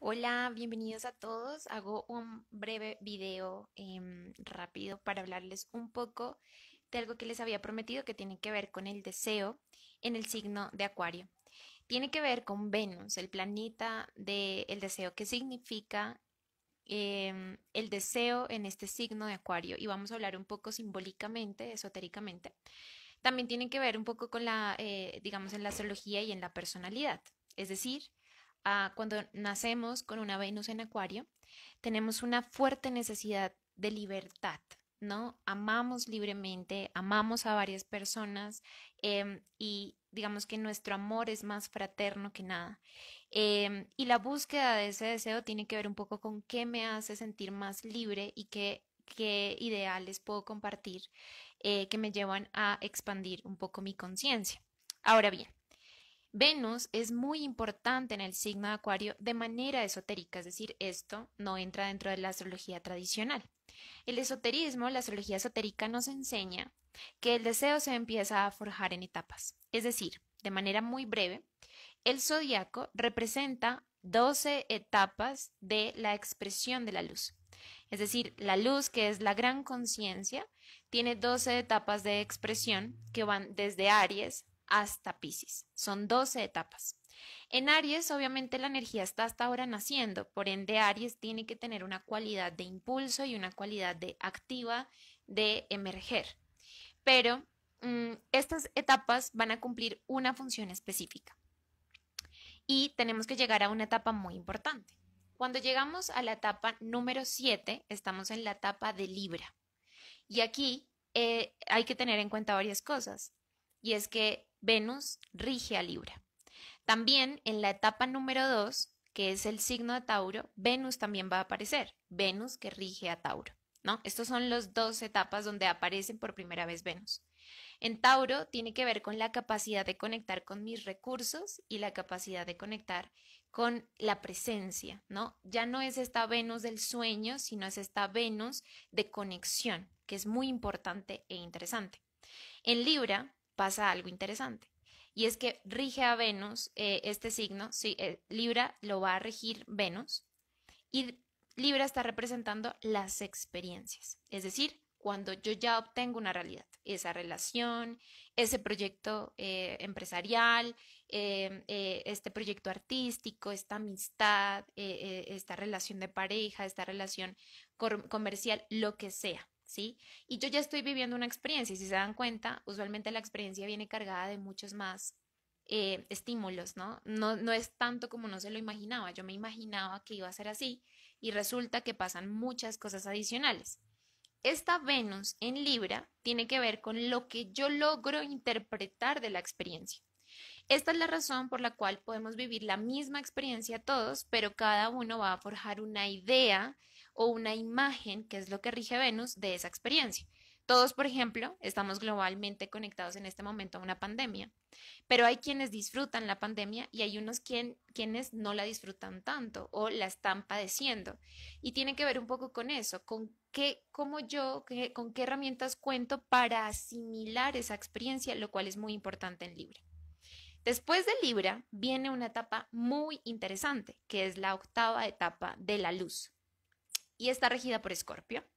Hola, bienvenidos a todos. Hago un breve video rápido para hablarles un poco de algo que les había prometido que tiene que ver con el deseo en el signo de Acuario. Tiene que ver con Venus, el planeta del deseo, que significa el deseo en este signo de Acuario. Y vamos a hablar un poco simbólicamente, esotéricamente. También tiene que ver un poco con digamos, en la astrología y en la personalidad. Es decir, cuando nacemos con una Venus en Acuario, tenemos una fuerte necesidad de libertad, ¿no? Amamos libremente, amamos a varias personas y digamos que nuestro amor es más fraterno que nada. Y la búsqueda de ese deseo tiene que ver un poco con qué me hace sentir más libre y qué ideales puedo compartir que me llevan a expandir un poco mi conciencia. Ahora bien, Venus es muy importante en el signo de Acuario de manera esotérica, es decir, esto no entra dentro de la astrología tradicional. El esoterismo, la astrología esotérica nos enseña que el deseo se empieza a forjar en etapas, es decir, de manera muy breve, el zodiaco representa 12 etapas de la expresión de la luz. Es decir, la luz, que es la gran conciencia, tiene 12 etapas de expresión que van desde Aries hasta Piscis. Son 12 etapas. En Aries, obviamente, la energía está hasta ahora naciendo, por ende, Aries tiene que tener una cualidad de impulso y una cualidad de activa de emerger. Pero estas etapas van a cumplir una función específica y tenemos que llegar a una etapa muy importante. Cuando llegamos a la etapa número 7, estamos en la etapa de Libra. Y aquí hay que tener en cuenta varias cosas. Y es que Venus rige a Libra. También en la etapa número 2, que es el signo de Tauro, Venus también va a aparecer. Venus que rige a Tauro, ¿no? Estos son las dos etapas donde aparecen por primera vez Venus. En Tauro tiene que ver con la capacidad de conectar con mis recursos y la capacidad de conectar con la presencia, ¿no? Ya no es esta Venus del sueño, sino es esta Venus de conexión, que es muy importante e interesante. En Libra pasa algo interesante. Y es que rige a Venus este signo, sí, Libra lo va a regir Venus y Libra está representando las experiencias, es decir, cuando yo ya obtengo una realidad, esa relación, ese proyecto empresarial, este proyecto artístico, esta amistad, esta relación de pareja, esta relación comercial, lo que sea. ¿Sí? Y yo ya estoy viviendo una experiencia y si se dan cuenta, usualmente la experiencia viene cargada de muchos más estímulos, ¿no? No es tanto como no se lo imaginaba. Yo me imaginaba que iba a ser así y resulta que pasan muchas cosas adicionales. Esta Venus en Libra tiene que ver con lo que yo logro interpretar de la experiencia. Esta es la razón por la cual podemos vivir la misma experiencia todos, pero cada uno va a forjar una idea o una imagen, que es lo que rige Venus, de esa experiencia. Todos, por ejemplo, estamos globalmente conectados en este momento a una pandemia, pero hay quienes disfrutan la pandemia y hay quienes no la disfrutan tanto o la están padeciendo. Y tiene que ver un poco con eso, con con qué herramientas cuento para asimilar esa experiencia, lo cual es muy importante en Libra. Después de Libra viene una etapa muy interesante, que es la octava etapa de la luz, y está regida por Escorpio.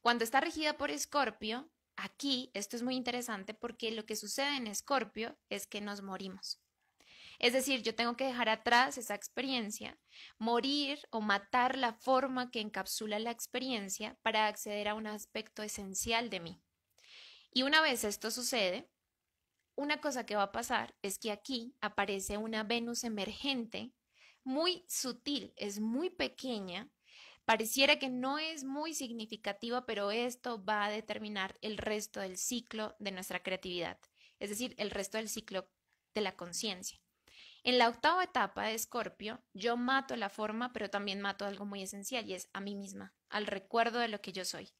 Cuando está regida por Escorpio, aquí esto es muy interesante porque lo que sucede en Escorpio es que nos morimos. Es decir, yo tengo que dejar atrás esa experiencia, morir o matar la forma que encapsula la experiencia para acceder a un aspecto esencial de mí. Y una vez esto sucede, una cosa que va a pasar es que aquí aparece una Venus emergente muy sutil, es muy pequeña, pareciera que no es muy significativa, pero esto va a determinar el resto del ciclo de nuestra creatividad, es decir, el resto del ciclo de la conciencia. En la octava etapa de Escorpio, yo mato la forma, pero también mato algo muy esencial y es a mí misma, al recuerdo de lo que yo soy.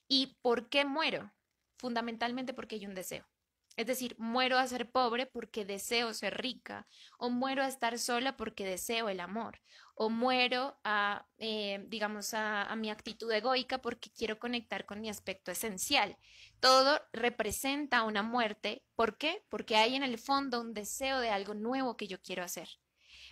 ¿Y por qué muero? Fundamentalmente porque hay un deseo. Es decir, muero a ser pobre porque deseo ser rica, o muero a estar sola porque deseo el amor, o muero a mi actitud egoica porque quiero conectar con mi aspecto esencial. Todo representa una muerte. ¿Por qué? Porque hay en el fondo un deseo de algo nuevo que yo quiero hacer.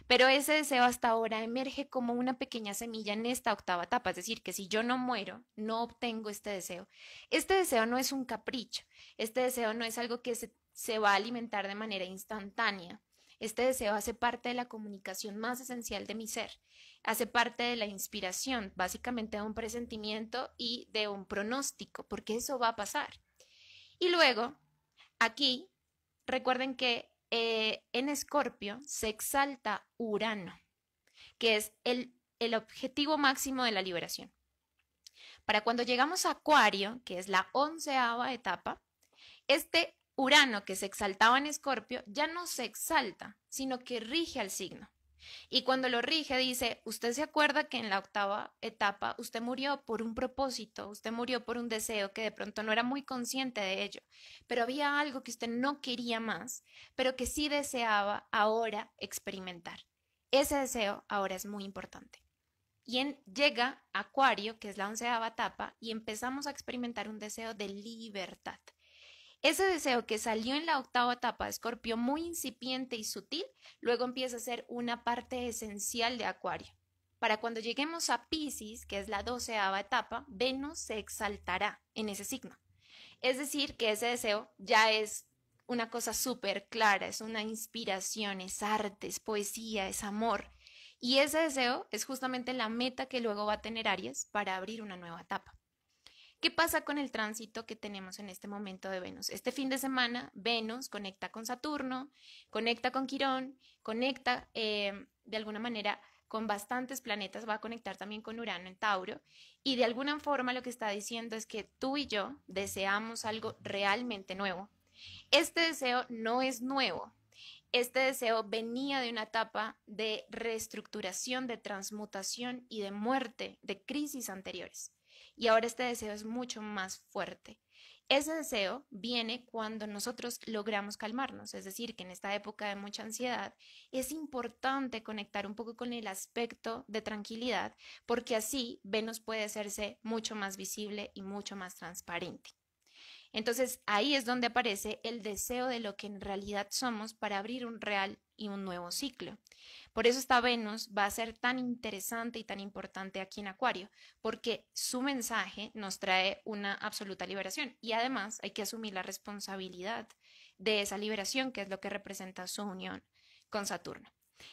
Pero ese deseo hasta ahora emerge como una pequeña semilla en esta octava etapa, es decir, que si yo no muero, no obtengo este deseo. Este deseo no es un capricho, este deseo no es algo que se va a alimentar de manera instantánea. Este deseo hace parte de la comunicación más esencial de mi ser, hace parte de la inspiración, básicamente de un presentimiento y de un pronóstico, porque eso va a pasar. Y luego, aquí, recuerden que en Escorpio se exalta Urano, que es el objetivo máximo de la liberación. Para cuando llegamos a Acuario, que es la 11ª etapa, este Urano que se exaltaba en Escorpio ya no se exalta, sino que rige al signo. Y cuando lo rige dice, usted se acuerda que en la octava etapa usted murió por un propósito, usted murió por un deseo que de pronto no era muy consciente de ello, pero había algo que usted no quería más, pero que sí deseaba ahora experimentar. Ese deseo ahora es muy importante. Llega Acuario, que es la 11ª etapa, y empezamos a experimentar un deseo de libertad. Ese deseo que salió en la octava etapa de Escorpio, muy incipiente y sutil, luego empieza a ser una parte esencial de Acuario. Para cuando lleguemos a Piscis, que es la 12ª etapa, Venus se exaltará en ese signo. Es decir, que ese deseo ya es una cosa súper clara, es una inspiración, es arte, es poesía, es amor. Y ese deseo es justamente la meta que luego va a tener Aries para abrir una nueva etapa. ¿Qué pasa con el tránsito que tenemos en este momento de Venus? Este fin de semana, Venus conecta con Saturno, conecta con Quirón, conecta de alguna manera con bastantes planetas, va a conectar también con Urano en Tauro, y de alguna forma lo que está diciendo es que tú y yo deseamos algo realmente nuevo. Este deseo no es nuevo. Este deseo venía de una etapa de reestructuración, de transmutación y de muerte, de crisis anteriores. Y ahora este deseo es mucho más fuerte. Ese deseo viene cuando nosotros logramos calmarnos, es decir, que en esta época de mucha ansiedad es importante conectar un poco con el aspecto de tranquilidad, porque así Venus puede hacerse mucho más visible y mucho más transparente. Entonces ahí es donde aparece el deseo de lo que en realidad somos para abrir un real y un nuevo ciclo. Por eso esta Venus va a ser tan interesante y tan importante aquí en Acuario, porque su mensaje nos trae una absoluta liberación y además hay que asumir la responsabilidad de esa liberación, que es lo que representa su unión con Saturno.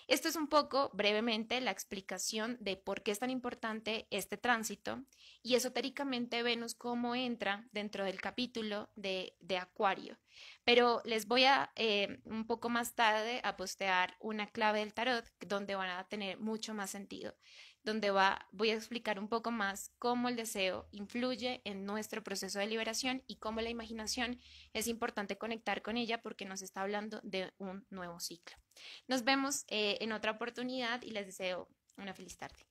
Esto es un poco brevemente la explicación de por qué es tan importante este tránsito y esotéricamente Venus cómo entra dentro del capítulo de Acuario. Pero les voy a un poco más tarde a postear una clave del tarot donde van a tener mucho más sentido, donde voy a explicar un poco más cómo el deseo influye en nuestro proceso de liberación y cómo la imaginación es importante conectar con ella porque nos está hablando de un nuevo ciclo. Nos vemos en otra oportunidad y les deseo una feliz tarde.